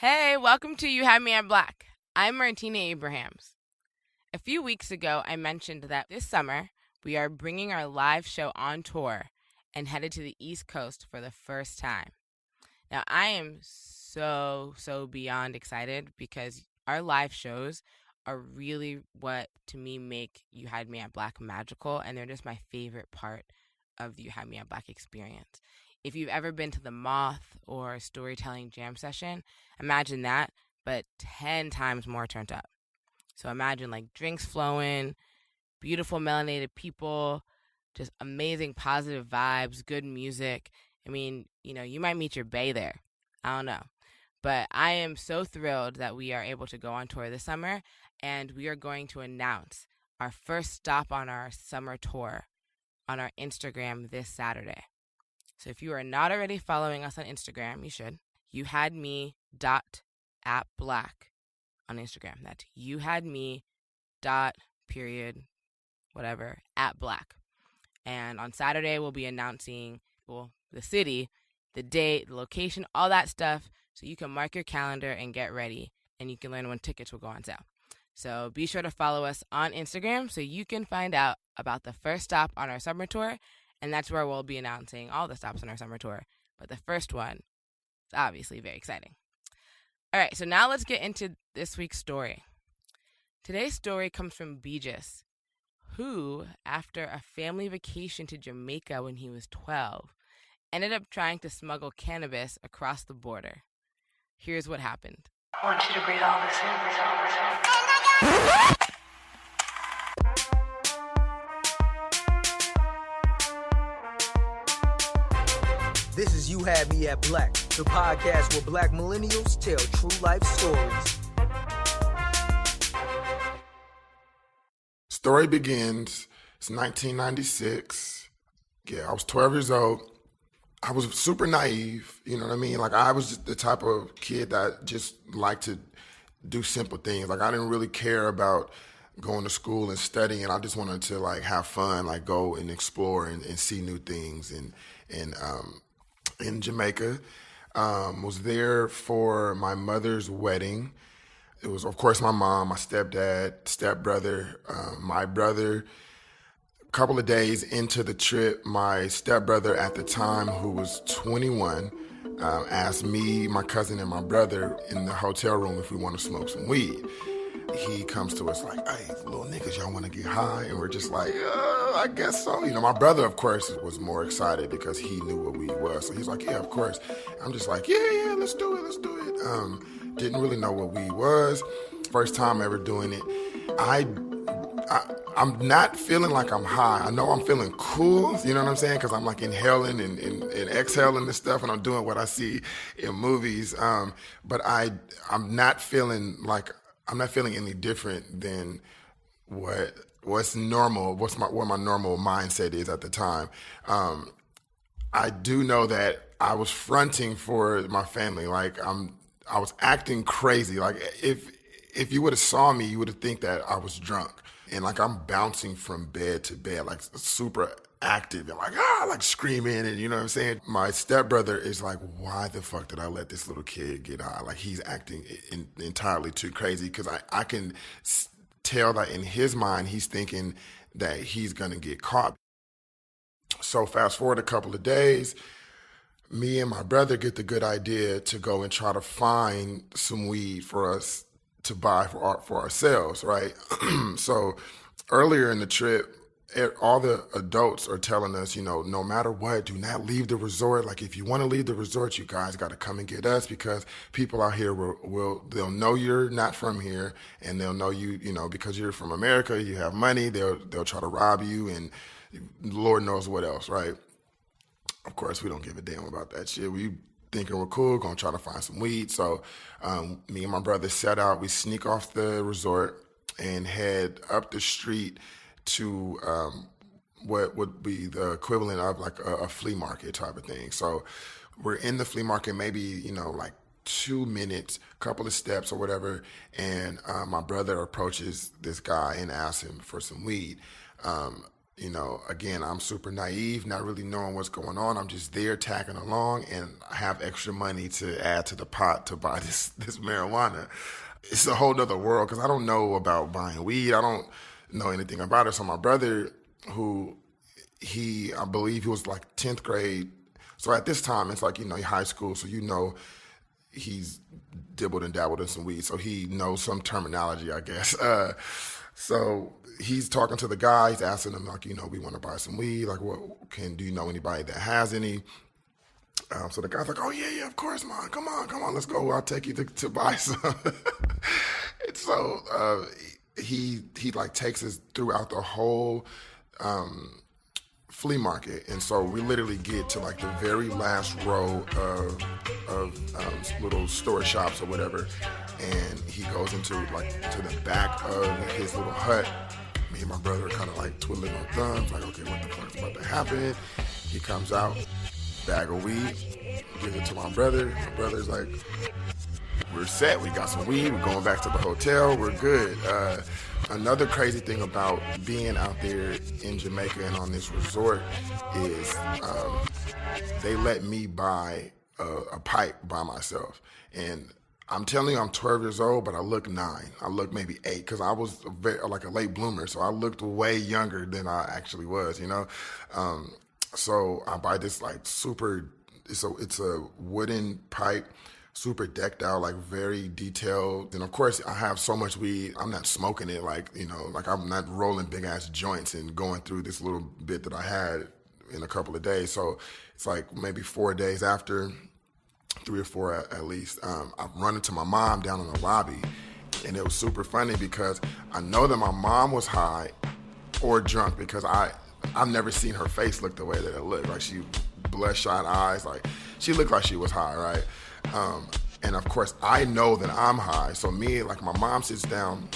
Hey, welcome to You Had Me at Black. I'm Martina Abrahams. A few weeks ago, I mentioned that this summer we are bringing our live show on tour and headed to the East Coast for the first time. Now, I am so beyond excited because our live shows are really what, to me, make You Had Me at Black magical, and they're just my favorite part of the You Had Me at Black experience. If you've ever been to the Moth or Storytelling Jam Session, imagine that, but 10 times more turned up. So imagine like drinks flowing, beautiful melanated people, just amazing positive vibes, good music. I mean, you might meet your bae there. I don't know. But I am so thrilled that we are able to go on tour this summer, and we are going to announce our first stop on our summer tour on our Instagram this Saturday. So if you are not already following us on Instagram, you should. You had me at black on Instagram. That's you had me period whatever at black. And on Saturday we'll be announcing the city, the date, the location, all that stuff, so you can mark your calendar and get ready, and you can learn when tickets will go on sale. So be sure to follow us on Instagram so you can find out about the first stop on our summer tour. And that's where we'll be announcing all the stops on our summer tour. But the first one is obviously very exciting. All right, so now let's get into this week's story. Today's story comes from Beegis, who, after a family vacation to Jamaica when he was 12, ended up trying to smuggle cannabis across the border. Here's what happened. I want you to breathe all this in. This is You Had Me at Black, the podcast where black millennials tell true life stories. Story begins, it's 1996. Yeah, I was 12 years old. I was super naive, you know what I mean? Like, I was just the type of kid that just liked to do simple things. Like, I didn't really care about going to school and studying. I just wanted to, like, have fun, like, go and explore and see new things. And in Jamaica, was there for my mother's wedding. It was, of course, my mom, my stepdad, stepbrother, my brother. A couple of days into the trip, my stepbrother at the time, who was 21, asked me, my cousin, and my brother in the hotel room if we want to smoke some weed. He comes to us like, hey, little niggas, y'all want to get high? And we're just like, I guess so. You know, my brother, of course, was more excited because he knew what weed was. So he's like, yeah, of course. I'm just like, yeah, let's do it. Didn't really know what weed was. First time ever doing it. I'm not feeling like I'm high. I know I'm feeling cool, you know what I'm saying? Because I'm like inhaling and exhaling this stuff, and I'm doing what I see in movies. But I'm not feeling any different than what's normal, what my normal mindset is at the time. I do know that I was fronting for my family. Like, I was acting crazy. Like, if you would have saw me, you would have think that I was drunk. And like, I'm bouncing from bed to bed, like super active and like screaming, and you know what I'm saying? My stepbrother is like, why the fuck did I let this little kid get high? Like, he's acting entirely too crazy, because I can tell that in his mind, he's thinking that he's gonna get caught. So fast forward a couple of days, me and my brother get the good idea to go and try to find some weed for us to buy for ourselves, right? So earlier in the trip, all the adults are telling us, no matter what, do not leave the resort. Like, if you want to leave the resort, you guys got to come and get us, because people out here they'll know you're not from here, and they'll know you, because you're from America, you have money, they'll try to rob you, and Lord knows what else, right? Of course, we don't give a damn about that shit. We thinking we're cool, gonna try to find some weed. So me and my brother set out. We sneak off the resort and head up the street to what would be the equivalent of like a flea market type of thing. So we're in the flea market, maybe, like 2 minutes, couple of steps or whatever, and my brother approaches this guy and asks him for some weed. again, I'm super naive, not really knowing what's going on. I'm just there tagging along, and I have extra money to add to the pot to buy this marijuana. It's a whole nother world because I don't know about buying weed. I don't know anything about it. So my brother, I believe he was like 10th grade. So at this time, it's like, high school. So, he's dibbled and dabbled in some weed. So he knows some terminology, I guess. So he's talking to the guy. He's asking him, like, we want to buy some weed. Like, do you know anybody that has any? So the guy's like, oh, yeah, of course, man. Come on, let's go. I'll take you to buy some. And so he like takes us throughout the whole flea market. And so we literally get to like the very last row of little store shops or whatever. And he goes into to the back of his little hut. Me and my brother are kind of like twiddling our thumbs, like, okay, what the fuck's about to happen? He comes out, bag of weed, gives it to my brother. My brother's like, we're set. We got some weed. We're going back to the hotel. We're good. Another crazy thing about being out there in Jamaica and on this resort is they let me buy a pipe by myself. And I'm telling you, I'm 12 years old, but I look 9. I look maybe 8 because I was like a late bloomer. So I looked way younger than I actually was, So I buy this like it's a wooden pipe, super decked out, like very detailed. And of course I have so much weed, I'm not smoking it like I'm not rolling big ass joints and going through this little bit that I had in a couple of days. So it's like maybe 4 days after, 3 or 4 at least, I'm running to my mom down in the lobby. And it was super funny because I know that my mom was high or drunk because I've never seen her face look the way that it looked. Like she bloodshot eyes, like she looked like she was high, right? And of course I know that I'm high. So like my mom sits down,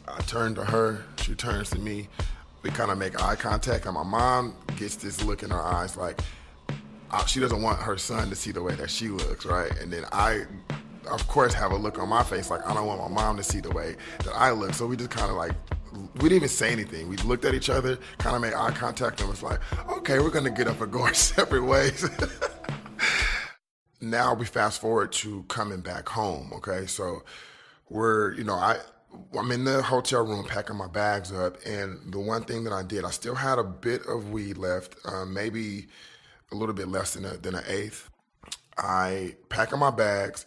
I turn to her, she turns to me, we kind of make eye contact, and my mom gets this look in her eyes like she doesn't want her son to see the way that she looks, right? And then I, of course, have a look on my face like I don't want my mom to see the way that I look. So we just kind of like, we didn't even say anything. We looked at each other, kind of made eye contact, and was like, okay, we're gonna get up and go our separate ways. Now we fast forward to coming back home, okay? So I'm in the hotel room packing my bags up, and the one thing that I did, I still had a bit of weed left, maybe a little bit less than an eighth. I pack up my bags,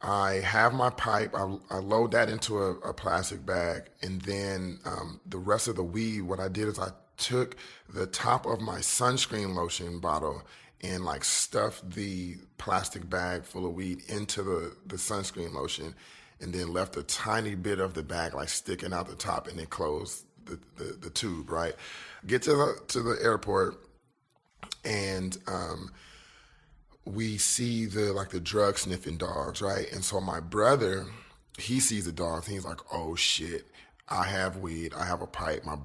I have my pipe, I load that into a plastic bag, and then the rest of the weed, what I did is I took the top of my sunscreen lotion bottle and like stuffed the plastic bag full of weed into the sunscreen lotion, and then left a tiny bit of the bag like sticking out the top, and then closed the tube, right? Get to the airport, and we see the drug sniffing dogs, right? And so my brother, he sees the dogs, and he's like, oh shit, I have weed, I have a pipe, my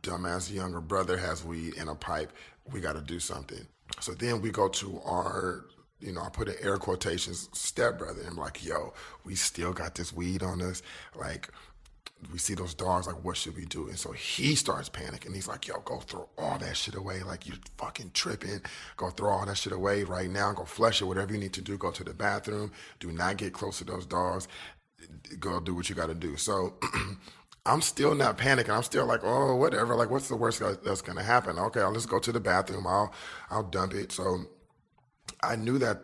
dumbass younger brother has weed and a pipe, we gotta do something. So then we go to our, I put in air quotations, stepbrother, and I'm like, yo, we still got this weed on us, like, we see those dogs, like, what should we do? And so he starts panicking. He's like, yo, go throw all that shit away. Like, you're fucking tripping. Go throw all that shit away right now. Go flush it, whatever you need to do. Go to the bathroom. Do not get close to those dogs. Go do what you got to do. So I'm still not panicking. I'm still like, oh, whatever. Like, what's the worst that's going to happen? Okay, I'll just go to the bathroom. I'll dump it. So I knew that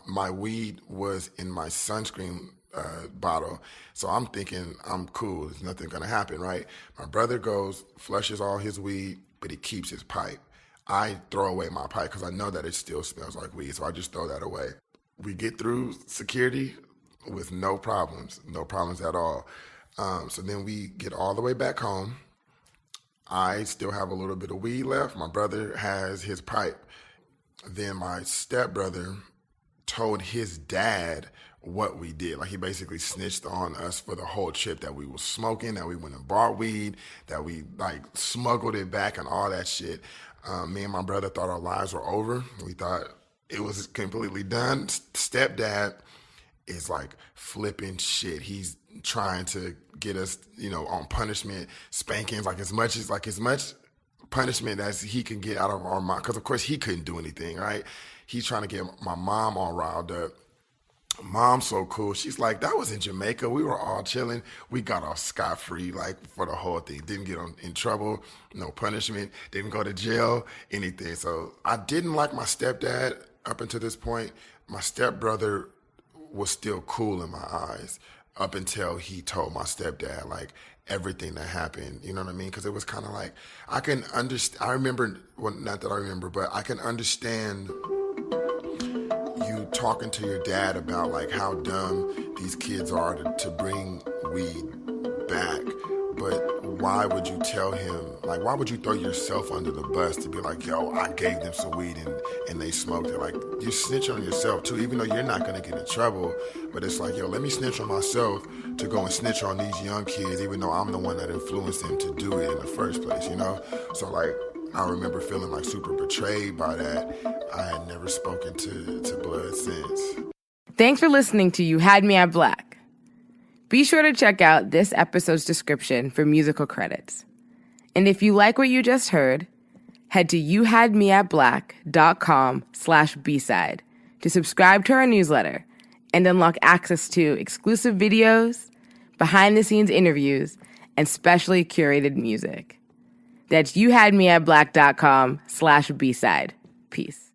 my weed was in my sunscreen bottle. So I'm thinking I'm cool. There's nothing going to happen, right? My brother goes, flushes all his weed, but he keeps his pipe. I throw away my pipe because I know that it still smells like weed. So I just throw that away. We get through security with no problems at all. So then we get all the way back home. I still have a little bit of weed left. My brother has his pipe. Then my stepbrother told his dad what we did. Like, he basically snitched on us for the whole trip, that we was smoking, that we went and bought weed, that we like smuggled it back and all that shit. Me and my brother thought our lives were over. We thought it was completely done. Stepdad is like flipping shit. He's trying to get us, on punishment, spankings, like as much punishment as he can get out of our mom, because of course he couldn't do anything, right? He's trying to get my mom all riled up. Mom's so cool. She's like, that was in Jamaica. We were all chilling. We got off scot-free, like, for the whole thing. Didn't get in trouble, no punishment, didn't go to jail, anything. So I didn't like my stepdad up until this point. My stepbrother was still cool in my eyes up until he told my stepdad, like, everything that happened. You know what I mean? Because it was kind of like, I can understand. I remember, well, not that I remember, but I can understand you talking to your dad about like how dumb these kids are to bring weed back, but why would you tell him, like, why would you throw yourself under the bus to be like, yo, I gave them some weed and they smoked it? Like, you snitch on yourself too, even though you're not gonna get in trouble, but it's like, yo, let me snitch on myself to go and snitch on these young kids, even though I'm the one that influenced them to do it in the first place, you know? So like, I remember feeling like super betrayed by that. I had never spoken to Blood since. Thanks for listening to You Had Me at Black. Be sure to check out this episode's description for musical credits. And if you like what you just heard, head to youhadmeatblack.com/B-side to subscribe to our newsletter and unlock access to exclusive videos, behind-the-scenes interviews, and specially curated music. That's youhadmeatblack.com/B-side. Peace.